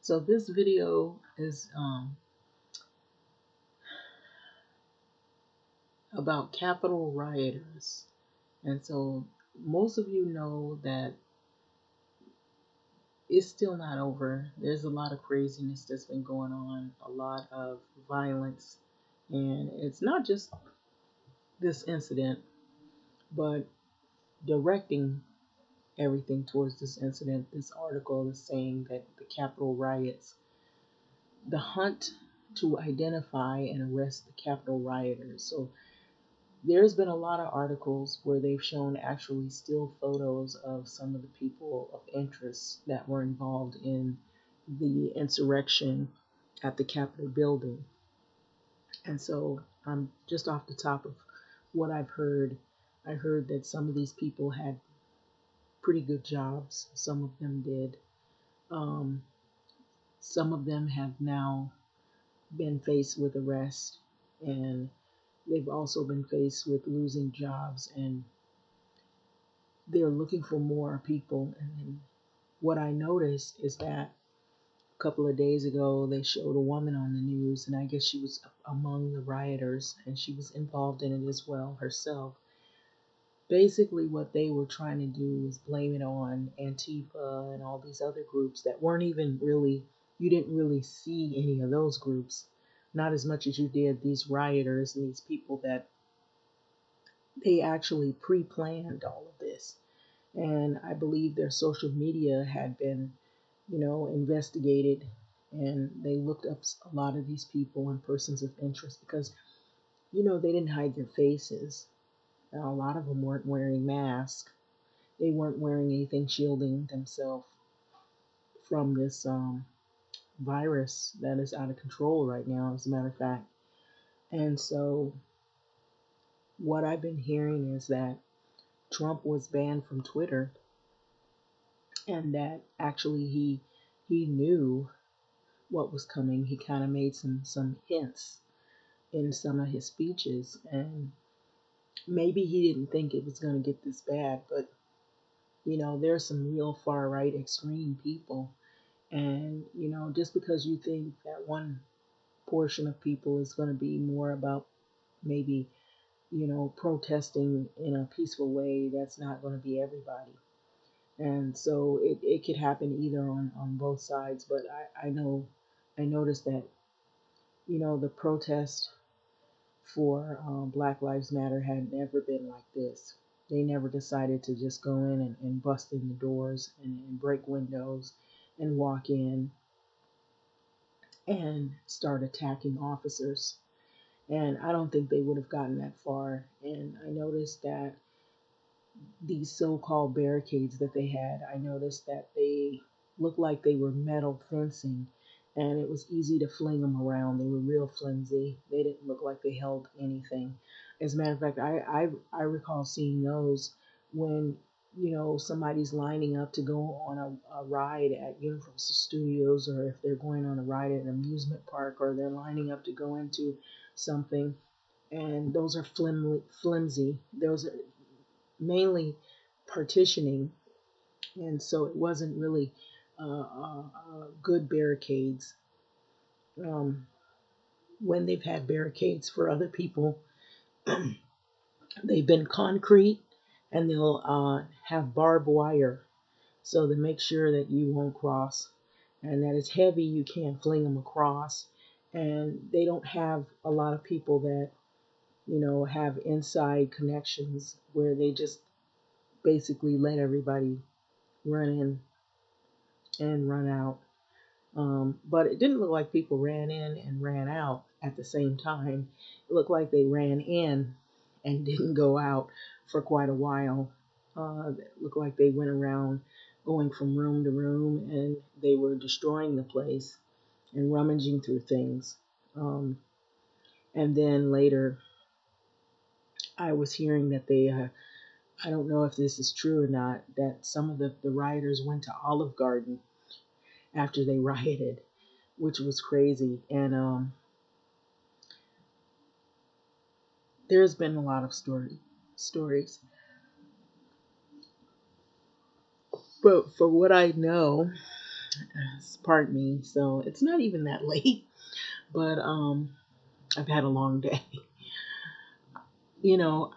So this video is about Capitol rioters. And so most of you know that it's still not over. There's a lot of craziness that's been going on, a lot of violence. And it's not just this incident, but directing everything towards this incident. This article is saying that the Capitol riots, the hunt to identify and arrest the Capitol rioters. So there's been a lot of articles where they've shown actually still photos of some of the people of interest that were involved in the insurrection at the Capitol building. And so, just off the top of what I've heard, I heard that some of these people had pretty good jobs. Some of them did. Um, some of them have now been faced with arrest, and they've also been faced with losing jobs, and they're looking for more people. And then what I noticed is that a couple of days ago they showed a woman on the news, and I guess she was among the rioters, and she was involved in it as well herself. Basically, what they were trying to do is blame it on Antifa and all these other groups that weren't even really, you didn't really see any of those groups, not as much as you did these rioters and these people that they actually pre-planned all of this. And I believe their social media had been, investigated, and they looked up a lot of these people and persons of interest because, they didn't hide their faces. A lot of them weren't wearing masks. They weren't wearing anything shielding themselves from this virus that is out of control right now, as a matter of fact. And so, what I've been hearing is that Trump was banned from Twitter, and that actually he knew what was coming. He kind of made some hints in some of his speeches, and maybe he didn't think it was going to get this bad, but there's some real far right extreme people, and just because you think that one portion of people is going to be more about maybe protesting in a peaceful way, that's not going to be everybody. And so it could happen either on both sides. But I noticed that the protest for Black Lives Matter had never been like this. They never decided to just go in and bust in the doors and break windows and walk in and start attacking officers. And I don't think they would have gotten that far. And I noticed that these so-called barricades that they had, I noticed that they looked like they were metal fencing, and it was easy to fling them around. They were real flimsy. They didn't look like they held anything. As a matter of fact, I recall seeing those when somebody's lining up to go on a ride at Universal Studios, or if they're going on a ride at an amusement park, or they're lining up to go into something, and those are flimsy. Those are mainly partitioning, and so it wasn't really good barricades. Um, when they've had barricades for other people, they've been concrete, and they'll have barbed wire, so to make sure that you won't cross, and that it's heavy, you can't fling them across. And they don't have a lot of people that have inside connections where they just basically let everybody run in and run out. But it didn't look like people ran in and ran out at the same time. It looked like they ran in and didn't go out for quite a while. It looked like they went around going from room to room, and they were destroying the place and rummaging through things. Um, and then later, I was hearing that I don't know if this is true or not, that some of the rioters went to Olive Garden after they rioted, which was crazy. And there's been a lot of stories, but for what I know, pardon me. So it's not even that late, but I've had a long day.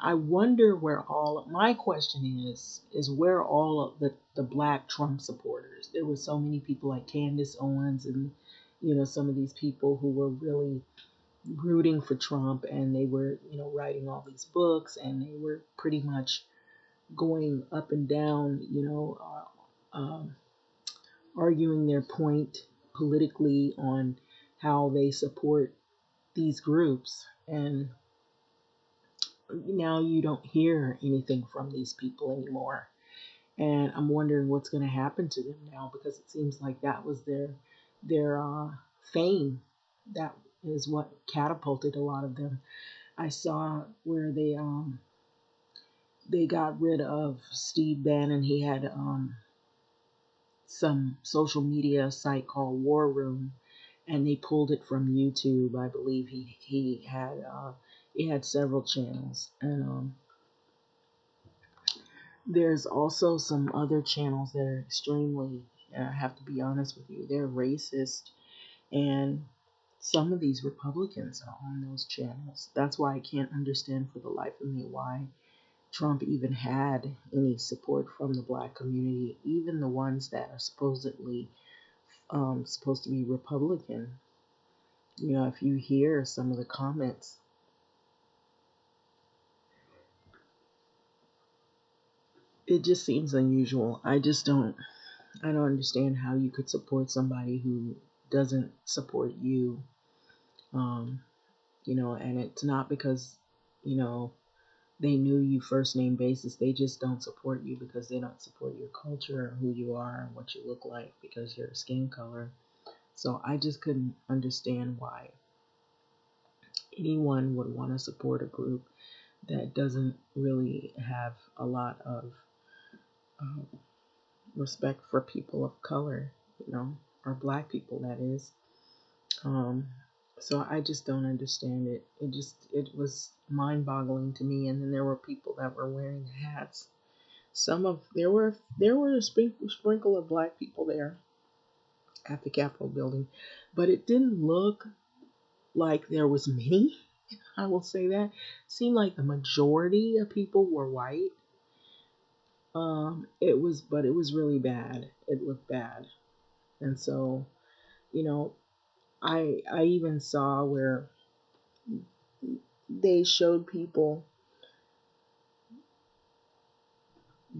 I wonder where all my question is where all of the black Trump supporters. There were so many people like Candace Owens and some of these people who were really rooting for Trump, and they were writing all these books, and they were pretty much going up and down, arguing their point politically on how they support these groups. And now you don't hear anything from these people anymore. And I'm wondering what's going to happen to them now, because it seems like that was their fame. That is what catapulted a lot of them. I saw where they got rid of Steve Bannon. He had some social media site called War Room, and they pulled it from YouTube. I believe he had several channels, and there's also some other channels that are extremely, I have to be honest with you, they're racist, and some of these Republicans are on those channels. That's why I can't understand for the life of me why Trump even had any support from the black community, even the ones that are supposedly supposed to be Republican. If you hear some of the comments, it just seems unusual. I don't understand how you could support somebody who doesn't support you. Um, and it's not because, you know, they knew you first name basis. They just don't support you because they don't support your culture or who you are and what you look like because your skin color. So I just couldn't understand why anyone would want to support a group that doesn't really have a lot of um, respect for people of color, or black people, that is. Um, so I just don't understand it. It was mind boggling to me. And then there were people that were wearing hats. There were a sprinkle of black people there at the Capitol building, but it didn't look like there was many. I will say that. Seemed like the majority of people were white. But it was really bad. It looked bad. And so, you know, I even saw where they showed people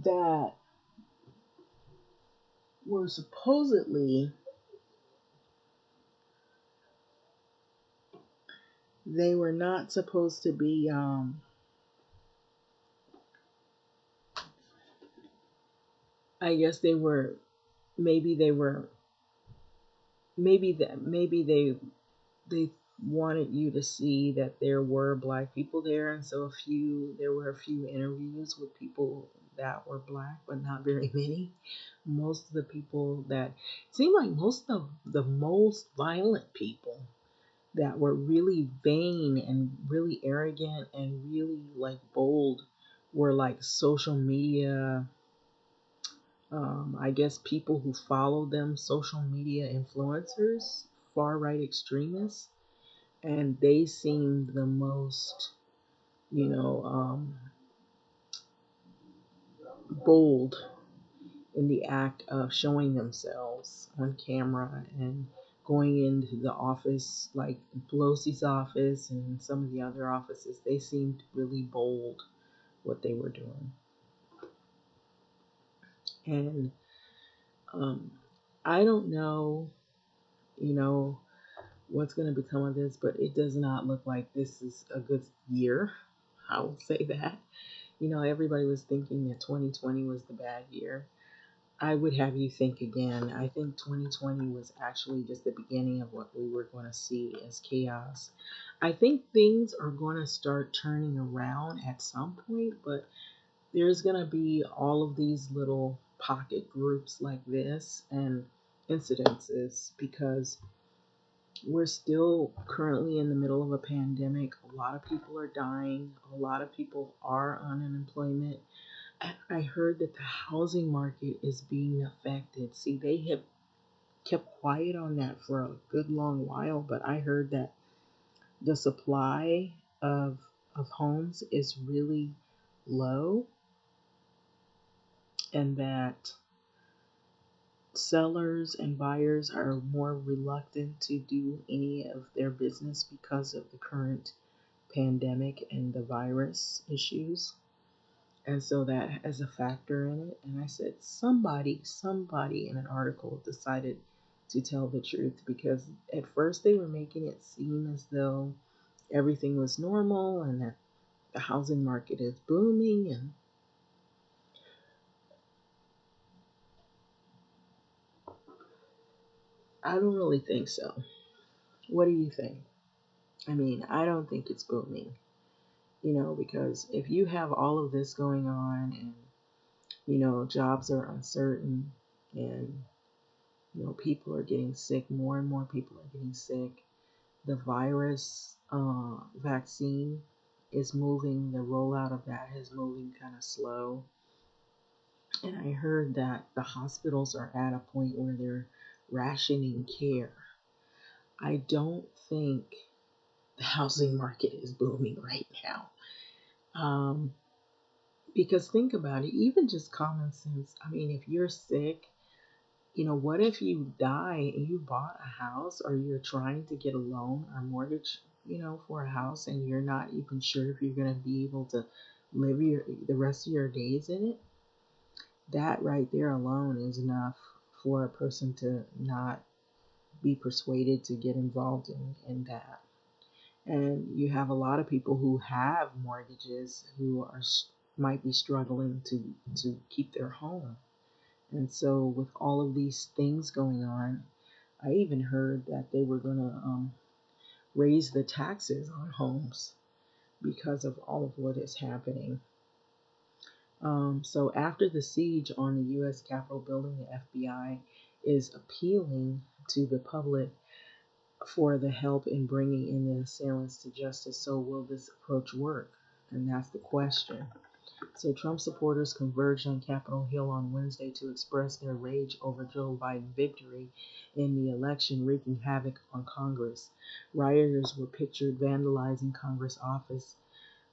that were supposedly they were not supposed to be I guess they were maybe they were maybe they wanted you to see that there were black people there, and so there were a few interviews with people that were black, but not very many. Most of the people that seemed like most of the most violent people that were really vain and really arrogant and really like bold were like social media, I guess people who follow them, social media influencers, far right extremists, and they seemed the most, you know, bold in the act of showing themselves on camera and going into the office, like Pelosi's office and some of the other offices. They seemed really bold what they were doing. And um, I don't know, you know, what's going to become of this, but it does not look like this is a good year. I will say that. Everybody was thinking that 2020 was the bad year. I would have you think again. I think 2020 was actually just the beginning of what we were going to see as chaos. I think things are going to start turning around at some point, but there's going to be all of these little pocket groups like this and incidences because we're still currently in the middle of a pandemic. A lot of people are dying. A lot of people are on unemployment. I heard that the housing market is being affected. See, kept quiet on that for a good long while, but I heard that the supply of homes is really low, and that sellers and buyers are more reluctant to do any of their business because of the current pandemic and the virus issues. And so that is a factor in it. And I said, somebody in an article decided to tell the truth, because at first they were making it seem as though everything was normal and that the housing market is booming. And I don't really think so. What do you think? I mean, I don't think it's booming, because if you have all of this going on and, jobs are uncertain and, people are getting sick, more and more people are getting sick. The virus vaccine is moving, the rollout of that is moving kind of slow. And I heard that the hospitals are at a point where they're rationing care. I don't think the housing market is booming right now. Because think about it, even just common sense. I mean, if you're sick, what if you die and you bought a house, or you're trying to get a loan or mortgage, for a house, and you're not even sure if you're going to be able to live the rest of your days in it? That right there alone is enough for a person to not be persuaded to get involved in that. And you have a lot of people who have mortgages who might be struggling to keep their home. And so, with all of these things going on, I even heard that they were going to raise the taxes on homes because of all of what is happening. So, after the siege on the U.S. Capitol building, the FBI is appealing to the public for the help in bringing in the assailants to justice. So, will this approach work? And that's the question. So Trump supporters converged on Capitol Hill on Wednesday to express their rage over Joe Biden's victory in the election, wreaking havoc on Congress. Rioters were pictured vandalizing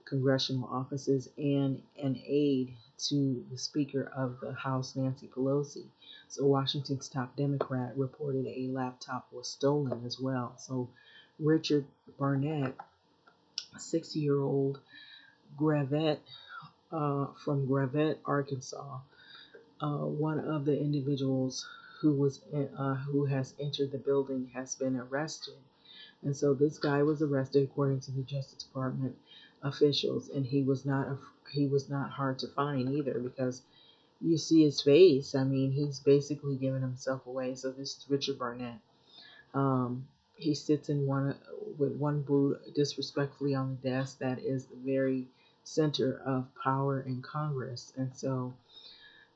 congressional offices, and an aide to the Speaker of the House, Nancy Pelosi. So Washington's top Democrat reported a laptop was stolen as well. So Richard Barnett, a 60-year-old Gravette from Gravette, Arkansas. One of the individuals who has entered the building has been arrested, and so this guy was arrested according to the Justice Department officials, and he was not hard to find either, because you see his face. I mean, he's basically giving himself away. So this is Richard Barnett. He sits in one boot disrespectfully on the desk that is the very center of power in Congress. And so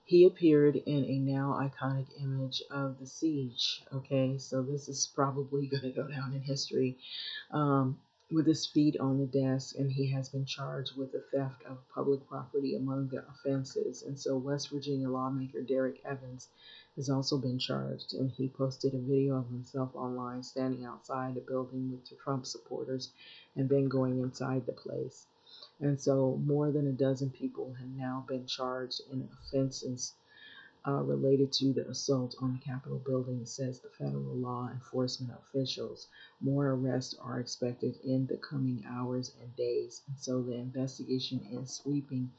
he appeared in a now iconic image of the siege. Okay, so this is probably going to go down in history, with his feet on the desk, and he has been charged with the theft of public property among the offenses. And so West Virginia lawmaker Derek Evans has also been charged, and he posted a video of himself online standing outside the building with the Trump supporters and then going inside the place. And so more than a dozen people have now been charged in offenses related to the assault on the Capitol building, says the federal law enforcement officials. More arrests are expected in the coming hours and days. And so the investigation is sweeping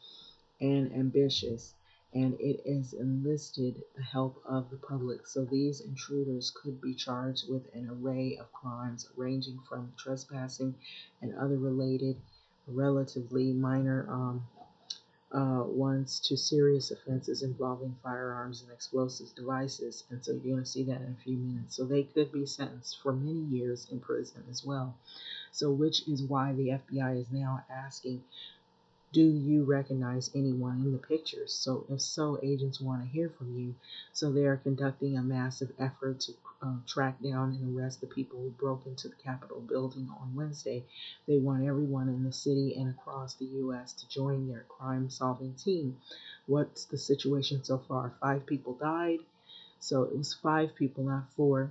and ambitious, and it is enlisted the help of the public. So these intruders could be charged with an array of crimes ranging from trespassing and other related, relatively minor ones, to serious offenses involving firearms and explosive devices. And so you're going to see that in a few minutes. So they could be sentenced for many years in prison as well. So, which is why the FBI is now asking, do you recognize anyone in the pictures? So if so, agents want to hear from you. So they are conducting a massive effort to track down and arrest the people who broke into the Capitol building on Wednesday. They want everyone in the city and across the U.S. to join their crime-solving team. What's the situation so far? 5 people died. So it was 5 people, not 4,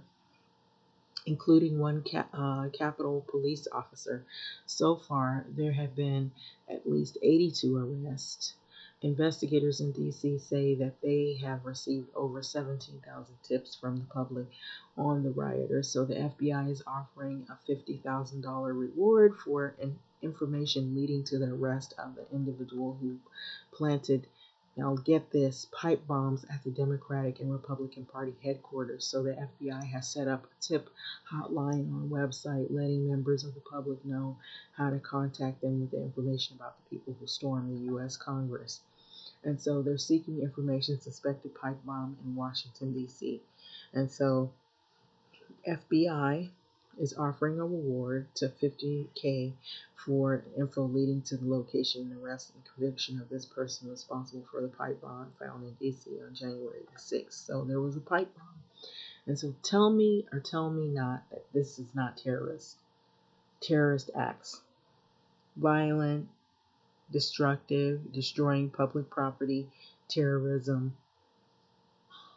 including one Capitol police officer. So far, there have been at least 82 arrests. Investigators in D.C. say that they have received over 17,000 tips from the public on the rioters. So the FBI is offering a $50,000 reward for information leading to the arrest of the individual who planted, now get this, pipe bombs at the Democratic and Republican Party headquarters. So the FBI has set up a tip hotline on a website letting members of the public know how to contact them with the information about the people who stormed the U.S. Congress. And so they're seeking information suspected pipe bomb in Washington, D.C. And so FBI is offering a reward to $50K for info leading to the location, arrest, and conviction of this person responsible for the pipe bomb found in D.C. on January the 6th. So there was a pipe bomb. And so tell me or tell me not that this is not terrorist acts. Violent, destructive, destroying public property, terrorism,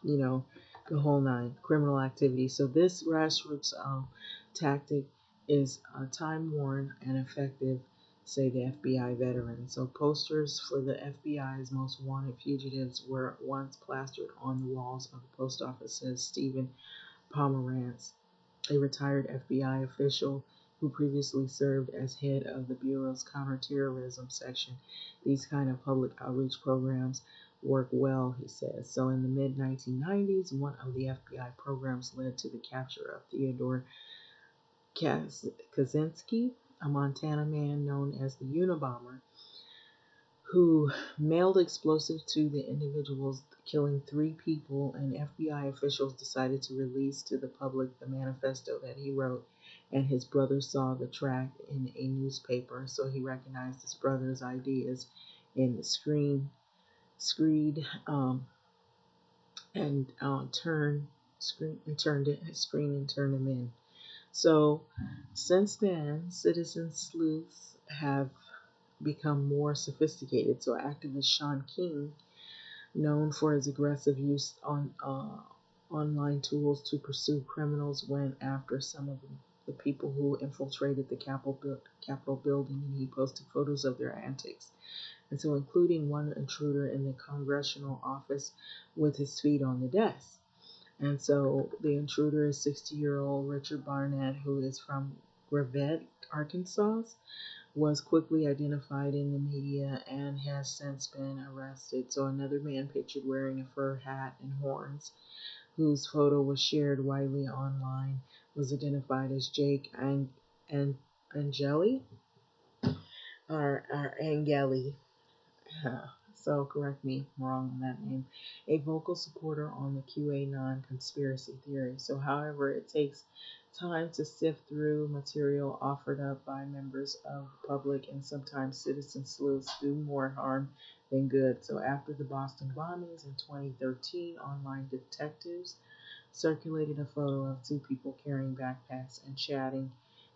you know, the whole nine, criminal activity. So this grassroots tactic is time worn and effective, say the FBI veterans. So posters for the FBI's most wanted fugitives were once plastered on the walls of the post office, says Stephen Pomerantz, a retired FBI official who previously served as head of the Bureau's counterterrorism section. These kind of public outreach programs work well, he says. So in the mid-1990s, one of the FBI programs led to the capture of Theodore Kaczynski, a Montana man known as the Unabomber, who mailed explosives to the individuals, killing 3 people, and FBI officials decided to release to the public the manifesto that he wrote, and his brother saw the tract in a newspaper, so he recognized his brother's ideas in the screed and turned them in. So since then, citizen sleuths have become more sophisticated. So activist Sean King, known for his aggressive use on online tools to pursue criminals, went after some of the people who infiltrated the Capitol building, and he posted photos of their antics. And so including one intruder in the congressional office with his feet on the desk. And so the intruder is 60-year-old Richard Barnett, who is from Gravette, Arkansas, was quickly identified in the media and has since been arrested. So another man pictured wearing a fur hat and horns, whose photo was shared widely online, was identified as Jake Angeli or Angeli. So correct me if I'm wrong on that name, a vocal supporter on the QAnon conspiracy theory. So however, it takes time to sift through material offered up by members of the public, and sometimes citizen sleuths do more harm than good. So after the Boston bombings in 2013, online detectives circulated a photo of 2 people carrying backpacks and chatting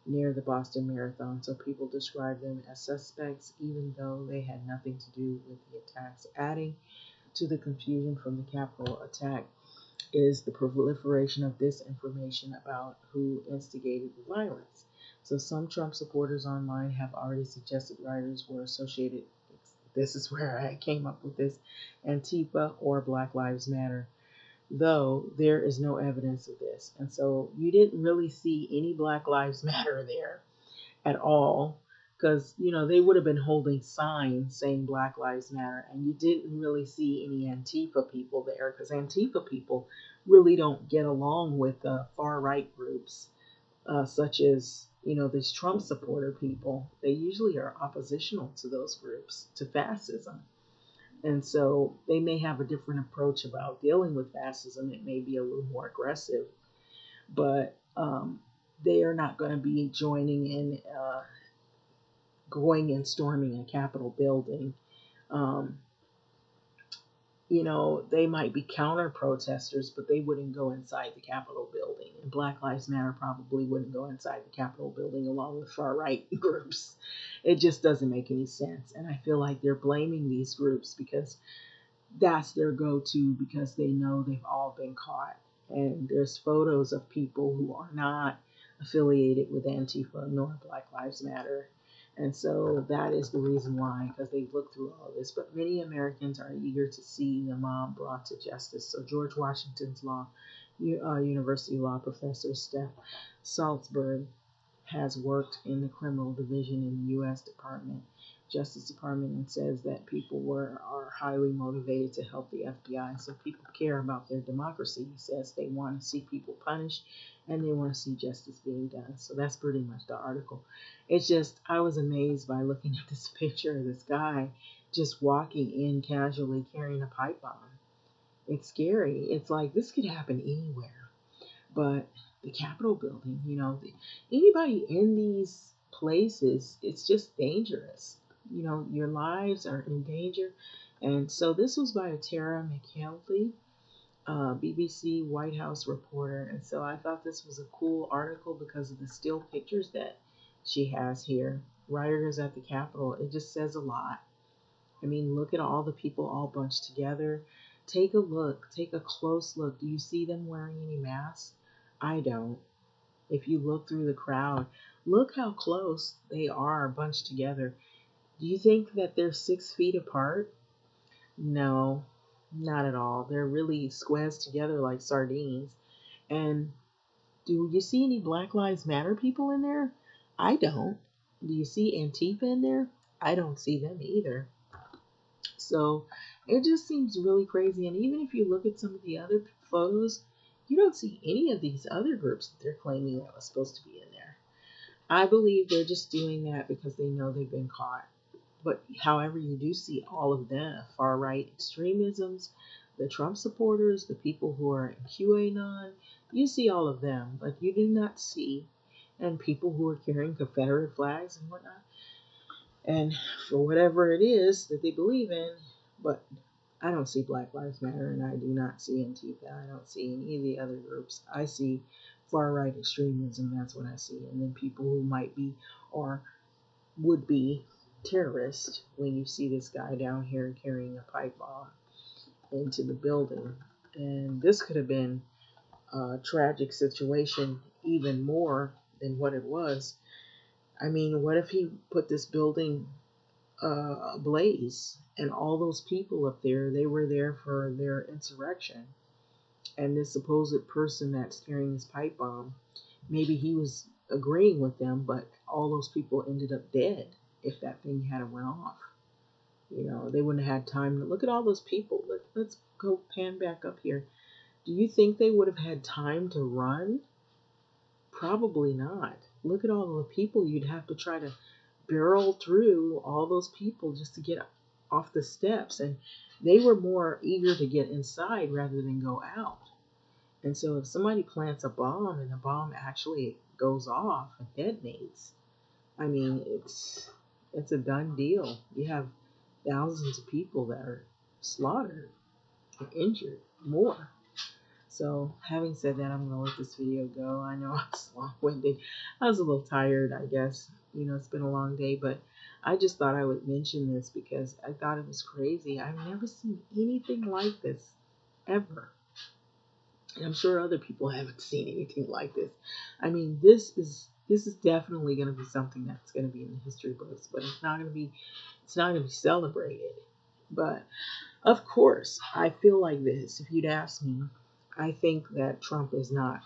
near the Boston Marathon. So people described them as suspects, even though they had nothing to do with the attacks. Adding to the confusion from the Capitol attack is the proliferation of disinformation about who instigated the violence. So some Trump supporters online have already suggested rioters were associated, this is where I came up with this, Antifa or Black Lives Matter, though there is no evidence of this. And so you didn't really see any Black Lives Matter there at all, because they would have been holding signs saying Black Lives Matter, and you didn't really see any Antifa people there, because Antifa people really don't get along with far right groups, such as these Trump supporter people. They usually are oppositional to those groups, to fascism. And so they may have a different approach about dealing with fascism. It may be a little more aggressive, but they are not going to be joining in, going and storming a Capitol building. Um, they might be counter protesters, but they wouldn't go inside the Capitol building. And Black Lives Matter probably wouldn't go inside the Capitol building along with far right groups. It just doesn't make any sense. And I feel like they're blaming these groups because that's their go-to because they know they've all been caught. And there's photos of people who are not affiliated with Antifa nor Black Lives Matter. And so that is the reason why, because they've looked through all of this. But many Americans are eager to see the mob brought to justice. So George Washington's University law professor Steph Salzberg has worked in the criminal division in the U.S. Justice Department, and says that people are highly motivated to help the FBI. So people care about their democracy. He says they want to see people punished and they want to see justice being done. So that's pretty much the article. It's just, I was amazed by looking at this picture of this guy just walking in casually carrying a pipe bomb. It's scary. It's like this could happen anywhere. But the Capitol building, anybody in these places, it's just dangerous. Your lives are in danger. And so this was by Tara McKelvey, BBC White House reporter. And so I thought this was a cool article because of the still pictures that she has here. Rioters at the Capitol. It just says a lot. I mean, look at all the people all bunched together. Take a look. Take a close look. Do you see them wearing any masks? I don't. If you look through the crowd, look how close they are bunched together. Do you think that they're 6 feet apart? No, not at all. They're really squeezed together like sardines. And do you see any Black Lives Matter people in there? I don't. Do you see Antifa in there? I don't see them either. So it just seems really crazy. And even if you look at some of the other photos, you don't see any of these other groups that they're claiming that was supposed to be in there. I believe they're just doing that because they know they've been caught. But however, you do see all of them, far right extremisms, the Trump supporters, the people who are in QAnon, you see all of them, but you do not see, and people who are carrying Confederate flags and whatnot, and for whatever it is that they believe in. But I don't see Black Lives Matter, and I do not see Antifa. I don't see any of the other groups. I see far right extremism. That's what I see. And then people who might be or would be terrorists when you see this guy down here carrying a pipe bomb into the building. And this could have been a tragic situation even more than what it was. I mean, what if he put this building ablaze and all those people up there, they were there for their insurrection, and this supposed person that's carrying this pipe bomb, maybe he was agreeing with them, but all those people ended up dead if that thing had went off. They wouldn't have had time to look at all those people. Let's go pan back up here. Do you think they would have had time to run? Probably not. Look at all the people you'd have to try to barrel through all those people just to get off the steps. And they were more eager to get inside rather than go out. And so if somebody plants a bomb and the bomb actually goes off and detonates, I mean, it's a done deal. You have thousands of people that are slaughtered and injured more. So having said that, I'm going to let this video go. I know I was long-winded. I was a little tired, I guess. It's been a long day, but I just thought I would mention this because I thought it was crazy. I've never seen anything like this, ever. And I'm sure other people haven't seen anything like this. I mean, this is definitely going to be something that's going to be in the history books, but it's not going to be celebrated. But of course, I feel like this. If you'd ask me, I think that Trump is not.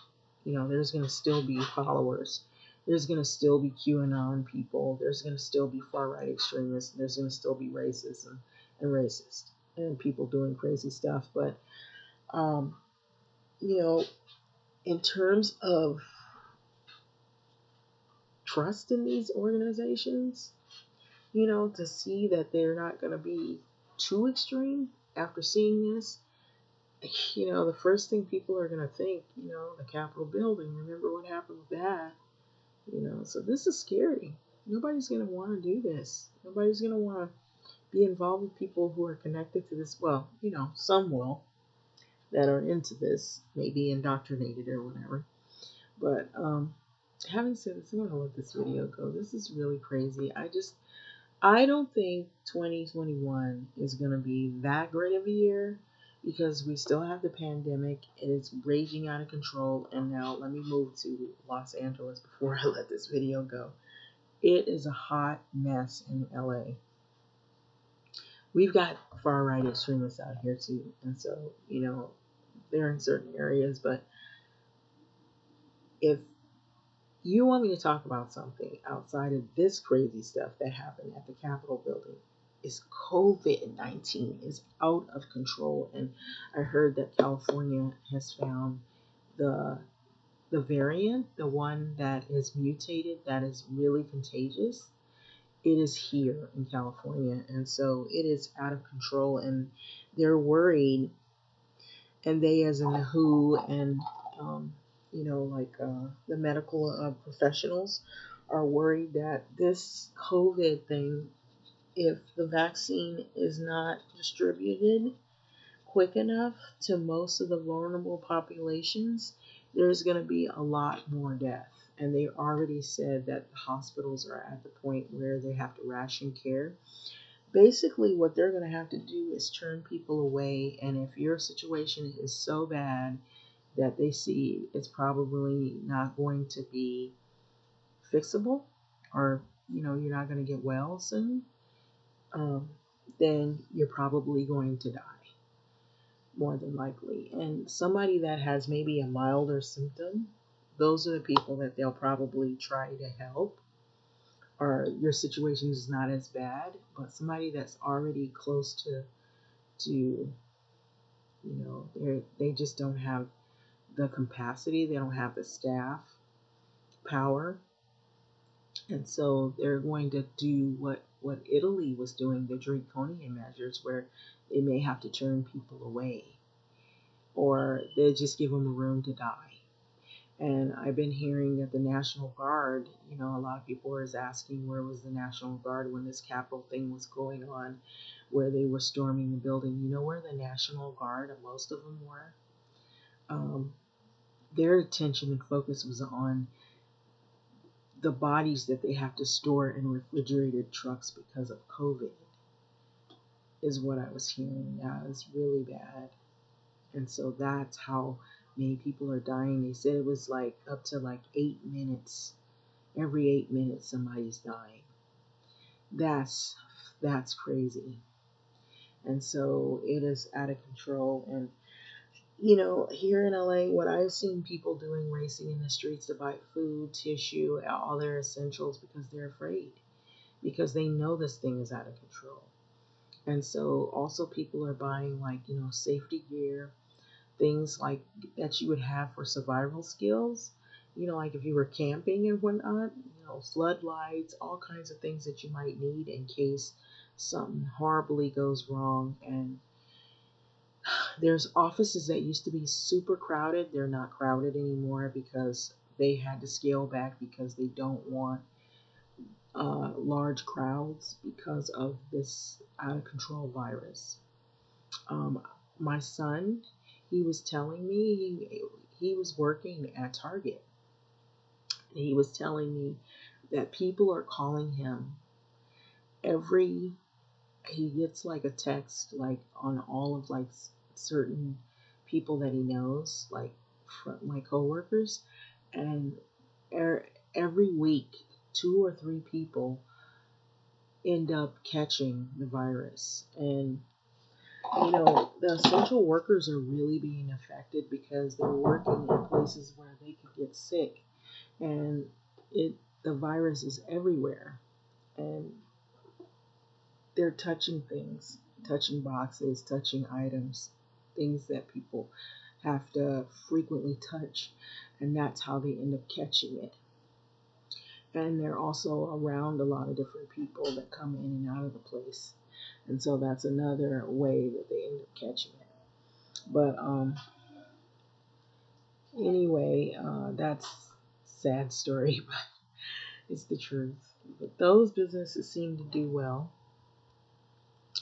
There's going to still be followers. There's going to still be QAnon people. There's going to still be far right extremists. There's going to still be racism and racist and people doing crazy stuff. But you know, in terms of trust in these organizations, to see that they're not going to be too extreme after seeing this, the first thing people are going to think, the Capitol building, remember what happened with that, so this is scary. Nobody's going to want to do this. Nobody's going to want to be involved with people who are connected to this. Well, some will that are into this, maybe indoctrinated or whatever. But having said this, I'm going to let this video go. This is really crazy. I don't think 2021 is going to be that great of a year because we still have the pandemic. It is raging out of control. And now let me move to Los Angeles before I let this video go. It is a hot mess in LA. We've got far right extremists out here too. And so, they're in certain areas. But if you want me to talk about something outside of this crazy stuff that happened at the Capitol building, is COVID-19 is out of control. And I heard that California has found the variant, the one that is mutated, that is really contagious. It is here in California, and so it is out of control, and they're worried, and they, as in the WHO, and the medical professionals, are worried that this COVID thing, if the vaccine is not distributed quick enough to most of the vulnerable populations, there's going to be a lot more death. And they already said that the hospitals are at the point where they have to ration care. Basically, what they're going to have to do is turn people away. And if your situation is so bad that they see it's probably not going to be fixable, or you're not going to get well soon, then you're probably going to die, more than likely. And somebody that has maybe a milder symptom, those are the people that they'll probably try to help, or your situation is not as bad. But somebody that's already close to they just don't have the capacity, they don't have the staff power, and so they're going to do what Italy was doing, the draconian measures, where they may have to turn people away, or they just give them room to die. And I've been hearing that the National Guard, a lot of people were asking where was the National Guard when this Capitol thing was going on, where they were storming the building. You know where the National Guard, and most of them were? Their attention and focus was on the bodies that they have to store in refrigerated trucks because of COVID, is what I was hearing. Yeah, it's really bad. And so that's how many people are dying. They said it was like up to like 8 minutes. Every 8 minutes somebody's dying. That's crazy. And so it is out of control. And here in LA, what I've seen people doing, racing in the streets to buy food, tissue, all their essentials, because they're afraid, because they know this thing is out of control. And so also people are buying safety gear, things like that you would have for survival skills, like if you were camping and whatnot, floodlights, all kinds of things that you might need in case something horribly goes wrong. And there's offices that used to be super crowded. They're not crowded anymore because they had to scale back because they don't want large crowds because of this out of control virus. My son, he was telling me he was working at Target. And he was telling me that people are calling him he gets like a text like on all of like certain people that he knows, like from my coworkers, and every week 2 or 3 people end up catching the virus. And the essential workers are really being affected because they're working in places where they could get sick, and the virus is everywhere, and they're touching things, touching boxes, touching items, things that people have to frequently touch, and that's how they end up catching it. And they're also around a lot of different people that come in and out of the place, and so that's another way that they end up catching it. But anyway, that's a sad story, but it's the truth. But those businesses seem to do well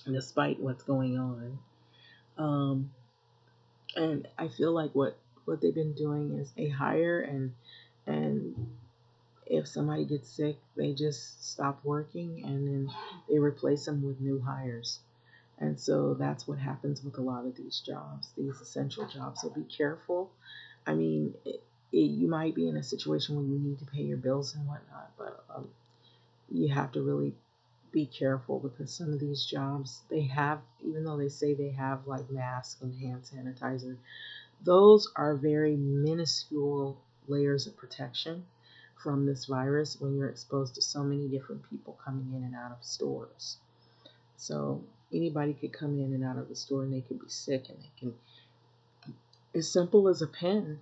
despite what's going on. And I feel like what they've been doing is they hire and if somebody gets sick, they just stop working and then they replace them with new hires. And so that's what happens with a lot of these jobs, these essential jobs. So be careful. I mean, you might be in a situation where you need to pay your bills and whatnot, but you have to really be careful because some of these jobs, they have, even though they say they have like masks and hand sanitizer, those are very minuscule layers of protection from this virus when you're exposed to so many different people coming in and out of stores. So anybody could come in and out of the store and they could be sick, and they can, as simple as a pen,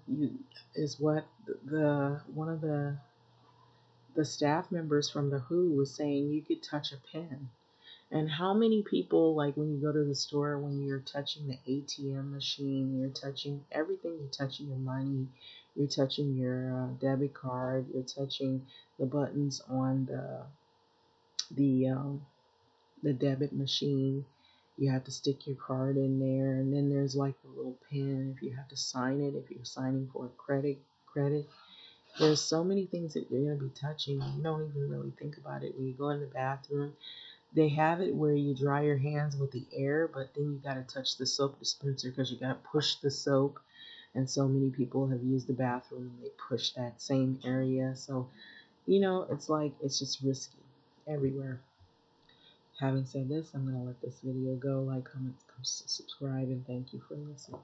is what the one of the staff members from the WHO was saying. You could touch a pen. And how many people, like when you go to the store, when you're touching the ATM machine, you're touching everything, you're touching your money, you're touching your debit card, you're touching the buttons on the um, the debit machine. You have to stick your card in there, and then there's like a little pen if you have to sign it, if you're signing for a credit. There's so many things that you're gonna be touching. You don't even really think about it when you go in the bathroom. They have it where you dry your hands with the air, but then you gotta touch the soap dispenser because you gotta push the soap. And so many people have used the bathroom and they push that same area. So, it's like it's just risky everywhere. Having said this, I'm gonna let this video go. Like, comment, subscribe, and thank you for listening.